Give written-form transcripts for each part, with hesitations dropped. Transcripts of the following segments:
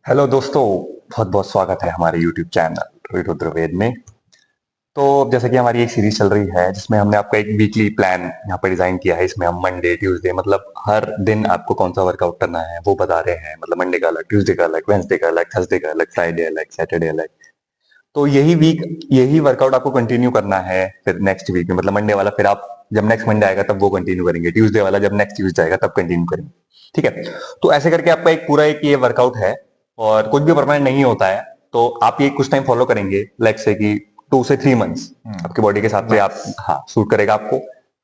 Hello दोस्तों। बहुत बहुत स्वागत है हमारे YouTube चैनल रुद्रवेद में। तो जैसे कि हमारी एक सीरीज चल रही है जिसमें हमने आपका एक वीकली प्लान यहाँ पर डिजाइन किया है। इसमें हम मंडे ट्यूसडे मतलब हर दिन आपको कौन सा वर्कआउट करना है वो बता रहे हैं। मतलब मंडे का अलग, ट्यूसडे का अलग, वेंसडे का अलग, थर्सडे का अलग, फ्राइडे अलग, सैटरडे अलग। तो यही वर्कआउट आपको कंटिन्यू करना है फिर नेक्स्ट वीक में। मतलब मंडे वाला फिर आप जब नेक्स्ट मंडे आएगा तब वो कंटिन्यू करेंगे, ट्यूसडे वाला जब नेक्स्ट ट्यूसडे आएगा तब कंटिन्यू करेंगे। ठीक है। तो ऐसे करके आपका एक पूरा एक ये वर्कआउट है और कुछ भी परमानेंट नहीं होता है। तो आप ये कुछ टाइम फॉलो करेंगे, लाइक से कि 2 से 3 मंथ्स आपकी बॉडी के हिसाब से आप, मैक्स। हाँ, सूट करेगा आपको।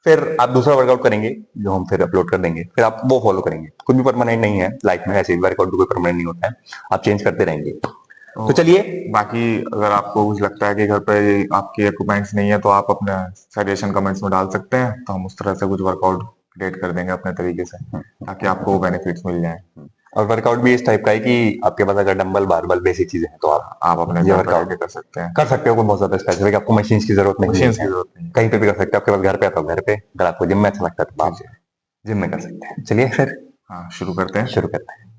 फिर आप दूसरा वर्कआउट करेंगे जो हम फिर अपलोड कर देंगे, फिर आप वो फॉलो करेंगे। कुछ भी परमानेंट नहीं है लाइफ में, ऐसे वर्कआउट भी कोई परमानेंट नहीं होता है, आप चेंज करते रहेंगे। तो तो चलिए। बाकी अगर आपको कुछ लगता है कि घर पे आपके इक्विपमेंट्स नहीं है तो आप अपने सजेशन कमेंट्स में डाल सकते हैं, तो हम उस तरह से कुछ वर्कआउट क्रिएट कर देंगे अपने तरीके से, ताकि आपको बेनिफिट्स मिल जाए। और वर्कआउट भी इस टाइप का है कि आपके पास अगर डंबल बारबल बेसिक चीजें हैं तो आप अपने आप ये घर पर वर्कआउट जाके कर सकते हैं। कर सकते हो। कोई बहुत ज्यादा स्पेसिफिक आपको मशीन्स की जरूरत नहीं मशीन्स की है। जरूरत नहीं है। कहीं पे भी कर सकते हो, आपके पास घर पे है तो घर पे, अगर आपको जिम में अच्छा लगता है तो आप चलिए। जिम में कर सकते हैं। चलिए फिर हाँ, शुरू करते हैं। शुरू करते हैं।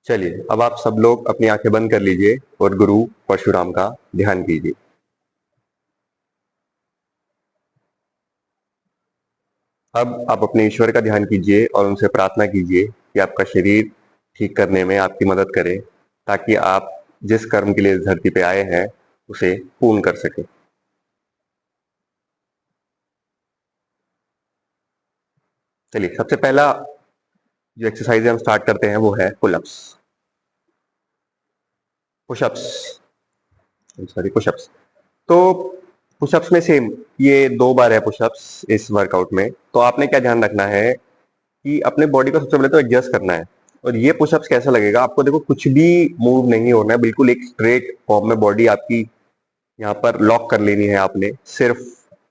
चलिए, अब आप सब लोग अपनी आंखें बंद कर लीजिए और गुरु परशुराम का ध्यान कीजिए। अब आप अपने ईश्वर का ध्यान कीजिए और उनसे प्रार्थना कीजिए कि आपका शरीर ठीक करने में आपकी मदद करे, ताकि आप जिस कर्म के लिए इस धरती पे आए हैं उसे पूर्ण कर सके। चलिए, सबसे पहला जो एक्सरसाइज हम स्टार्ट करते हैं वो है पुलअप्स, पुशअप्स, सॉरी पुशअप्स। तो पुशअप्स में सेम ये 2 बार है पुशअप्स इस वर्कआउट में। तो आपने क्या ध्यान रखना है कि अपने बॉडी को सबसे पहले तो एडजस्ट करना है। और ये पुशअप्स कैसा लगेगा आपको, देखो कुछ भी मूव नहीं होना है, बिल्कुल एक स्ट्रेट फॉर्म में बॉडी आपकी यहाँ पर लॉक कर लेनी है आपने। सिर्फ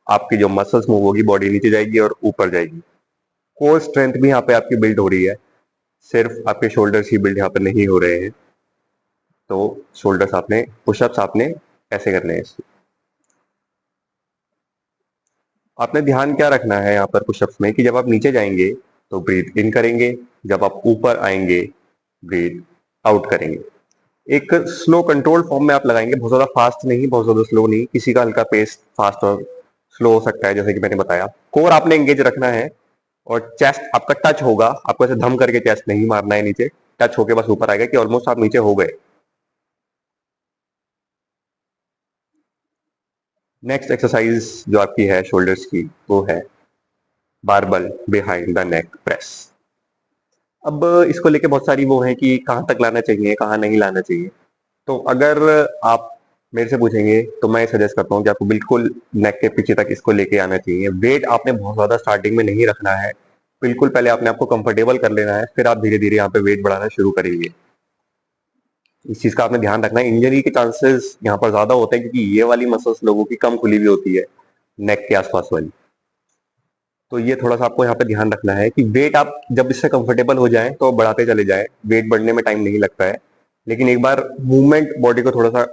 आपकी जो मसल्स मूव होगी, बॉडी नीचे जाएगी और ऊपर जाएगी। कोर स्ट्रेंथ भी यहाँ पे आपकी बिल्ड हो रही है, सिर्फ आपके शोल्डर्स ही बिल्ड यहाँ पर नहीं हो रहे हैं। तो शोल्डर्स आपने, पुशअप्स आपने ऐसे करने हैं। आपने ध्यान क्या रखना है यहाँ पर पुशअप्स में कि जब आप नीचे जाएंगे तो ब्रीथ इन करेंगे, जब आप ऊपर आएंगे ब्रीथ आउट करेंगे। एक स्लो कंट्रोल फॉर्म में आप लगाएंगे, बहुत ज्यादा फास्ट नहीं, बहुत ज्यादा स्लो नहीं। किसी का हल्का पेस फास्ट और स्लो हो सकता है, जैसे कि मैंने बताया। कोर आपने एंगेज रखना है और चेस्ट आपका टच होगा। आपको ऐसे धम करके चेस्ट नहीं मारना है नीचे, टच होके बस ऊपर आएगा कि ऑलमोस्ट आप नीचे हो गए। नेक्स्ट एक्सरसाइज जो आपकी है शोल्डर्स की वो है barbell behind the neck press. अब इसको लेके बहुत सारी वो है कि कहाँ तक लाना चाहिए, कहाँ नहीं लाना चाहिए। तो अगर आप मेरे से पूछेंगे तो मैं सजेस्ट करता हूँ कि आपको बिल्कुल नेक के पीछे तक इसको लेके आना चाहिए। वेट आपने बहुत ज्यादा स्टार्टिंग में नहीं रखना है। बिल्कुल पहले आपने आपको कंफर्टेबल कर लेना है, फिर आप धीरे धीरे यहाँ पे वेट बढ़ाना शुरू करेंगे। इस चीज का आपने ध्यान रखना है। इंजरी के चांसेस यहाँ पर ज्यादा होते हैं क्योंकि ये वाली मसल्स लोगों की कम खुली हुई होती है, नेक के आसपास वाली। तो ये थोड़ा सा आपको यहाँ पे ध्यान रखना है कि वेट आप जब इससे कंफर्टेबल हो जाए तो बढ़ाते चले जाए। वेट बढ़ने में टाइम नहीं लगता है, लेकिन एक बार मूवमेंट बॉडी को थोड़ा सा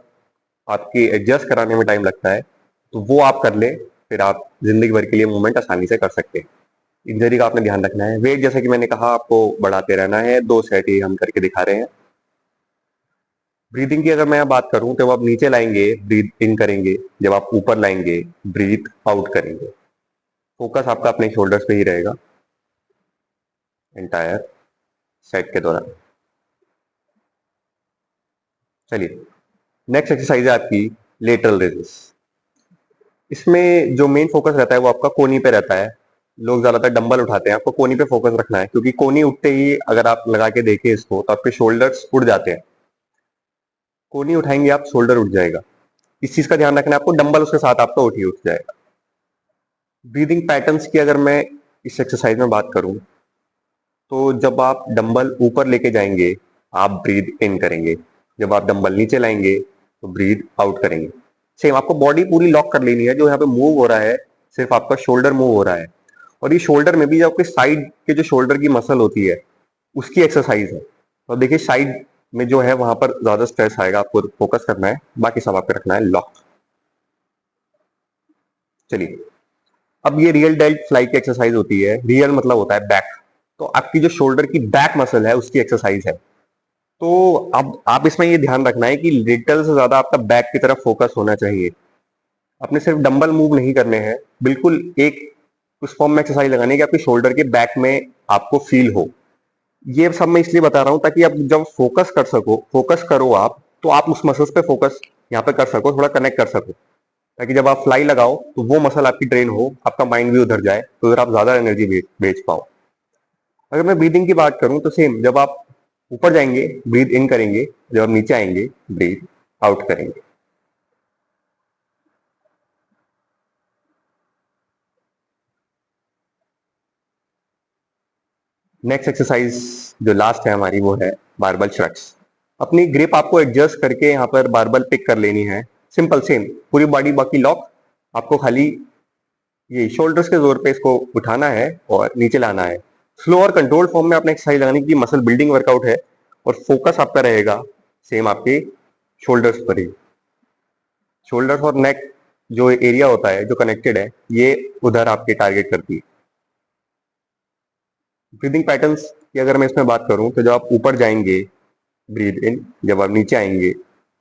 आपकी एडजस्ट कराने में टाइम लगता है। तो वो आप कर ले, फिर आप जिंदगी भर के लिए मूवमेंट आसानी से कर सकते हैं। इंजरी का आपने ध्यान रखना है। वेट जैसे कि मैंने कहा आपको बढ़ाते रहना है। 2 सेट ही हम करके दिखा रहे हैं। ब्रीदिंग की अगर मैं बात करूं तो आप नीचे लाएंगे ब्रीथ इन करेंगे, जब आप ऊपर लाएंगे ब्रीथ आउट करेंगे। फोकस आपका अपने शोल्डर्स पे ही रहेगा एंटायर सेट के दौरान। चलिए, नेक्स्ट एक्सरसाइज है आपकी लेटरल रेजेस। इसमें जो मेन फोकस रहता है वो आपका कोनी पे रहता है। लोग ज्यादातर डंबल उठाते हैं, आपको कोनी पे फोकस रखना है, क्योंकि कोनी उठते ही अगर आप लगा के देखें इसको तो आपके शोल्डर्स उड़ जाते हैं। कोनी उठाएंगे आप, शोल्डर उठ जाएगा। इस चीज का ध्यान रखना है आपको। डंबल उसके साथ आपका उठ जाएगा। ब्रीदिंग पैटर्न्स की अगर मैं इस एक्सरसाइज में बात करूं तो जब आप डंबल ऊपर लेके जाएंगे आप ब्रीद इन करेंगे, जब आप डंबल नीचे लाएंगे तो ब्रीद आउट करेंगे। सेम आपको बॉडी पूरी लॉक कर लेनी है। जो यहाँ पे मूव हो रहा है सिर्फ आपका शोल्डर मूव हो रहा है। और ये शोल्डर में भी जो आपके साइड के जो शोल्डर की मसल होती है उसकी एक्सरसाइज है। तो देखिए साइड में जो है वहां पर ज्यादा स्ट्रेस आएगा, आपको फोकस करना है, बाकी सब आपको रखना है लॉक। चलिए, अब ये रियल डेल्ट फ्लाई की एक्सरसाइज होती है। रियल मतलब होता है बैक। तो आपकी जो शोल्डर की बैक मसल है उसकी एक्सरसाइज है। तो अब आप इसमें ये ध्यान रखना है कि लिटल से ज्यादा आपका बैक की तरफ फोकस होना चाहिए। आपने सिर्फ डंबल मूव नहीं करने हैं, बिल्कुल एक उस फॉर्म में एक्सरसाइज लगानी है कि आपके शोल्डर के बैक में आपको फील हो। ये सब मैं इसलिए बता रहा हूं ताकि आप जब फोकस करो आप, तो आप उस मसल्स पे फोकस यहाँ पे कर सको, थोड़ा कनेक्ट कर सको, ताकि जब आप फ्लाई लगाओ तो वो मसल आपकी ट्रेन हो, आपका माइंड भी उधर जाए, तो उधर आप ज्यादा एनर्जी बेच पाओ। अगर मैं ब्रीदिंग की बात करूं तो सेम, जब आप ऊपर जाएंगे ब्रीथ इन करेंगे, जब आप नीचे आएंगे ब्रीथ आउट करेंगे। नेक्स्ट एक्सरसाइज जो लास्ट है हमारी, वो है बारबल श्रक्स। अपनी ग्रिप आपको एडजस्ट करके यहाँ पर बारबल पिक कर लेनी है। सिंपल सेम, पूरी बॉडी बाकी लॉक, आपको खाली ये शोल्डर्स के जोर पे इसको उठाना है और नीचे लाना है। स्लो और कंट्रोल्ड फॉर्म में आपने एक्सरसाइज लगाने की, मसल बिल्डिंग वर्कआउट है और फोकस आपका रहेगा सेम आपके शोल्डर्स पर ही। शोल्डर्स और नेक जो एरिया होता है जो कनेक्टेड है, ये उधर आपके टारगेट करती है। ब्रीदिंग पैटर्न्स की अगर मैं इसमें बात करूं तो जब आप ऊपर जाएंगे ब्रीथ इन, जब आप नीचे आएंगे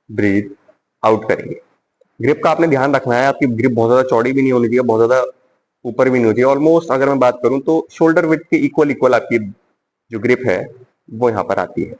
ब्रीथ आउट करेंगे। ग्रिप का आपने ध्यान रखना है, आपकी ग्रिप बहुत ज्यादा चौड़ी भी नहीं होनी चाहिए, बहुत ज्यादा ऊपर भी नहीं होनी चाहिए। ऑलमोस्ट अगर मैं बात करूं तो शोल्डर विड्थ के इक्वल इक्वल आपकी जो ग्रिप है वो यहाँ पर आती है।